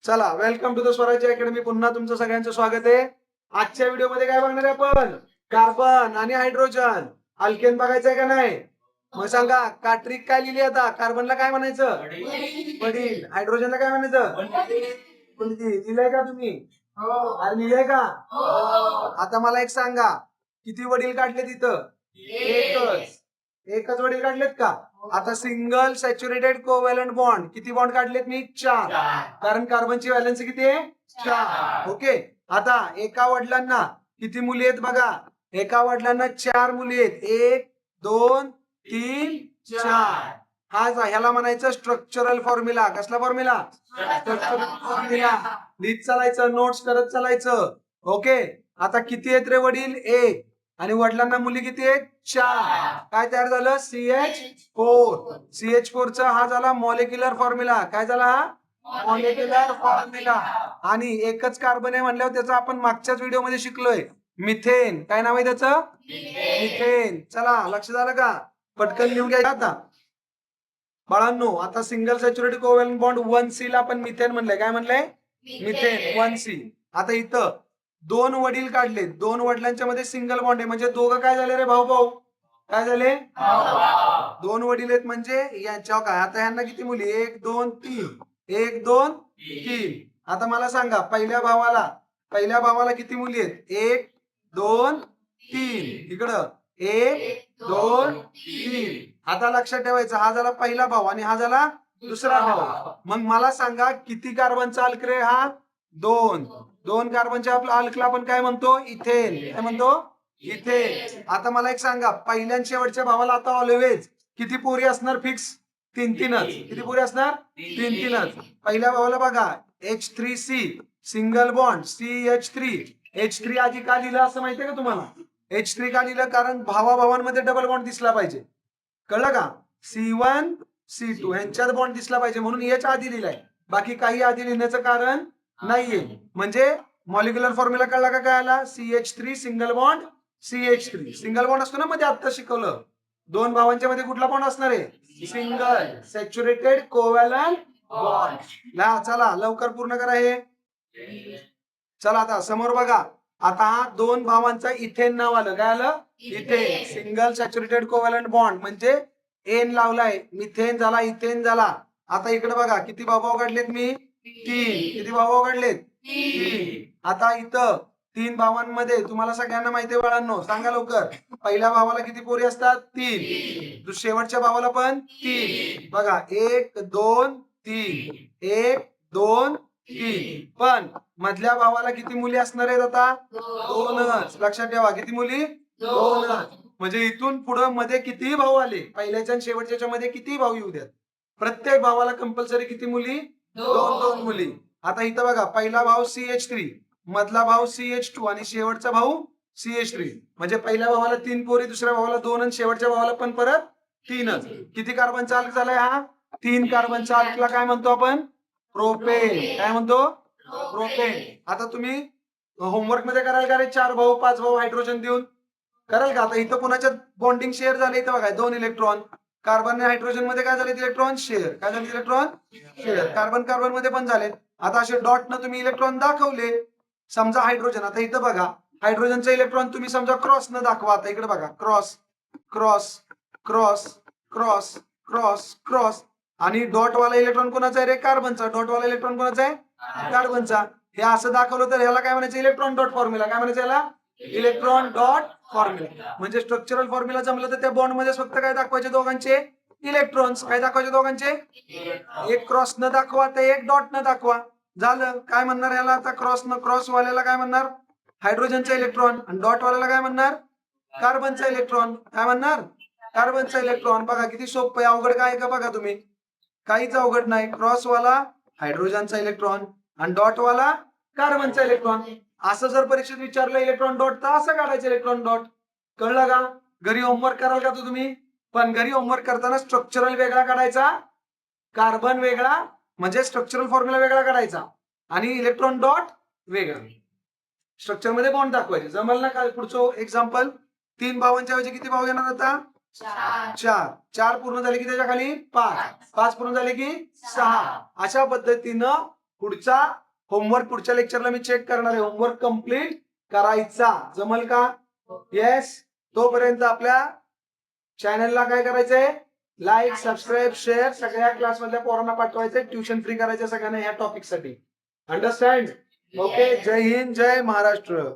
चला, welcome to the स्वराज्य academy. पुन्हा तुमचं सगळ्यांचं स्वागत आहे. आजच्या व्हिडिओमध्ये काय बघणार आहे आपण? कार्बन आणि हायड्रोजन. अल्केन बघायचंय का नाही? मग सांगा, काट्रिक काय लिहिली आता? कार्बनला काय म्हणायचं? वडील. हायड्रोजनला काय म्हणायचं? लिहिलंय का तुम्ही? अरे लिहिलंय का? आता मला एक सांगा, किती वडील काढले तिथं? एकच वडील काढलेत का? आता सिंगल सॅच्युरेटेड कोव्हॅलंट बॉन्ड किती बॉन्ड काढलेत मी? 4. कारण कार्बनची व्हॅलन्सी किती आहे? 4. ओके. आता एका वडिलांना किती मुली आहेत बघा? एका वडिलांना 4 मुली आहेत. 1 2 3 4. ह्याला म्हणायचं स्ट्रक्चरल फॉर्म्युला. कसला फॉर्म्युला? Structural formula. लिहित चालायचं, नोट्स करत चालायचं. ओके. आता किती आहेत रे वडील? 1. आणि वडिलांना मुली किती आहेत? 4. काय तयार झालं? CH4. CH4 चा हा झाला मॉलिक्युलर फॉर्म्युला. काय झाला हा? Molecular formula. आणि एकच कार्बन आहे म्हणल्यावर त्याचा आपण मागच्याच व्हिडिओ मध्ये शिकलोय, मिथेन. काय नाव आहे त्याचं? मिथेन. चला, लक्ष झालं का? पटकन लिहून घ्या आता बाळांनो. आता single saturated covalent bond 1C ला आपण मिथेन म्हणलंय. काय म्हणलंय? Methane 1C. आता इथं 2 वडील काढले. 2 वडिलांच्या मध्ये सिंगल बॉन्ड आहे, म्हणजे दोघं काय झाले रे? भाऊ भाऊ. काय झाले? 2 वडील आहेत म्हणजे यांच्यावर काय? आता यांना किती मुली? 1 2 3. 1 2 3. आता मला सांगा, पहिल्या भावाला किती मुली आहेत? 1 2 3. इकडं 1 2 3. आता लक्षात ठेवायचं, हा झाला पहिला भाऊ आणि हा झाला दुसरा भाऊ. मग मला सांगा, किती कार्बनचा अल्क रे हा? 2. 2 कार्बनच्या आपला अल्कला आपण काय म्हणतो? इथेन. काय म्हणतो? इथेन. आता मला एक सांगा, पहिल्या आणि शेवटच्या भावाला आता ऑलवेज किती पोरी असणार? फिक्स 3-3च. किती पोरी असणार? 3-3च. पहिल्या भावाला बघा, H3C single bond, CH3. H3 आधी का लिहिलं असं माहितीये का तुम्हाला? H3 का लिहिलं? कारण भावाभावांमध्ये डबल बॉन्ड दिसला पाहिजे. कळलं का? C1 C2 यांच्यात बॉन्ड दिसला पाहिजे म्हणून H आधी लिहिलाय. बाकी काही आधी लिहिण्याचं कारण नाहीये. म्हणजे मॉलिक्युलर फॉर्म्युला कळला का? काय आला? CH3 single bond CH3. Single bond असतो ना मध्ये, आता शिकवलं. 2 भावांच्या मध्ये कुठला बॉन्ड असणार आहे? Single saturated covalent bond. चला लवकर पूर्ण करा हे. चला आता समोर बघा. आता हा 2 भावांचा इथेन नाव आलं. काय आलं? Ethane. Single saturated covalent bond म्हणजे एन लावलाय. मिथेन झाला, इथेन झाला. आता इकडे बघा, किती भाऊ काढलेत मी? 3. किती भाऊ काढलेत? 3. आता इथं 3 भावांमध्ये तुम्हाला सगळ्यांना माहिती आहे बाळांनो, सांगा लवकर. पहिल्या भावाला किती पोरी असतात? 3. शेवटच्या भावाला पण 3. बघा, 1 2 3. 1 2 3. पण मधल्या भावाला किती मुली असणार आहेत आता? 2च. लक्षात ठेवा, किती मुली? 2च. म्हणजे इथून पुढे मध्ये कितीही भाऊ आले, पहिल्याच्या आणि शेवटच्या मध्ये कितीही भाऊ येऊ द्यात, प्रत्येक भावाला कंपल्सरी किती मुली? 2 मुली. आता इथं बघा, पहिला भाव CH3, मधला भाव CH2 आणि शेवटचा भाऊ CH3. म्हणजे पहिल्या भावाला 3 पोरी, दुसऱ्या भावाला 2 आणि शेवटच्या भावाला पण परत 3च. किती कार्बनचा अल्क झालाय हा? 3 कार्बनचा अल्कला काय म्हणतो आपण? प्रोपेन. काय म्हणतो? प्रोपेन. आता तुम्ही होमवर्क मध्ये कराल का रे? 4 भाऊ 5 भाऊ हायड्रोजन देऊन कराल का? आता इथं कोणाच्या बॉन्डिंग शेअर झाले? इथं बघा, 2 इलेक्ट्रॉन. कार्बन आणि हायड्रोजन मध्ये काय झाले? Electron share. काय झाले? Electron share. कार्बन कार्बन मध्ये पण झाले. आता असे डॉट न तुम्ही इलेक्ट्रॉन दाखवले. समजा हायड्रोजन, आता इथं बघा, हायड्रोजनचा इलेक्ट्रॉन तुम्ही समजा क्रॉस न दाखवा. आता इकडे बघा, cross cross cross cross cross cross. आणि डॉट वाला इलेक्ट्रॉन कोणाचा आहे रे? कार्बनचा. डॉट वाला इलेक्ट्रॉन कोणाचा आहे? कार्बनचा. हे असं दाखवलं तर ह्याला काय म्हणायचं? Electron dot formula. काय म्हणायचं याला? Electron dot formula. म्हणजे स्ट्रक्चरल फॉर्म्युला जमलं तर त्या बॉन्ड मध्ये फक्त काय दाखवायचे? दोघांचे इलेक्ट्रॉन्स. काय दाखवायचे? दोघांचे. एक क्रॉस न दाखवा, तर एक डॉट न दाखवा. झालं. काय म्हणणार याला आता? क्रॉस न क्रॉस वाल्याला काय म्हणणार? हायड्रोजनचा इलेक्ट्रॉन. आणि डॉट वाल्याला काय म्हणणार? कार्बनचा इलेक्ट्रॉन. काय म्हणणार? कार्बनचा इलेक्ट्रॉन. बघा किती सोपं आहे. अवघड काय का? बघा तुम्ही, काहीच अवघड नाही. क्रॉस वाला हायड्रोजनचा इलेक्ट्रॉन आणि डॉट वाला कार्बनचा इलेक्ट्रॉन. असं जर परीक्षेत विचारलं इलेक्ट्रॉन डॉट, तर असं काढायचं इलेक्ट्रॉन डॉट. कळलं का? घरी होमवर्क कराल का तुम्ही? पण घरी होमवर्क करताना स्ट्रक्चरल वेगळा काढायचा, कार्बन वेगळा, म्हणजे स्ट्रक्चरल फॉर्म्युला वेगळा काढायचा, आणि इलेक्ट्रॉन डॉट वेगळा. स्ट्रक्चर मध्ये बॉन्ड दाखवायचे. जमल ना? काय पुढचं एक्झाम्पल? 3 भावांच्या ऐवजी किती भाव येणार आता? 4. 4 पूर्ण झाले की त्याच्या खाली 5. 5 पूर्ण झाले की 6. अशा पद्धतीनं पुढचा होमवर्क पुढच्या लेक्चरला मी चेक करणार आहे. होमवर्क कम्प्लीट करायचा. जमल का? येस. तोपर्यंत आपल्या चॅनलला काय करायचंय? लाईक, सबस्क्राईब, शेअर सगळ्या क्लास मधल्या पोरांना पाठवायचंय. ट्युशन फ्री करायचं सगळ्यांना या टॉपिक साठी. अंडरस्टँड? ओके. जय हिंद, जय महाराष्ट्र.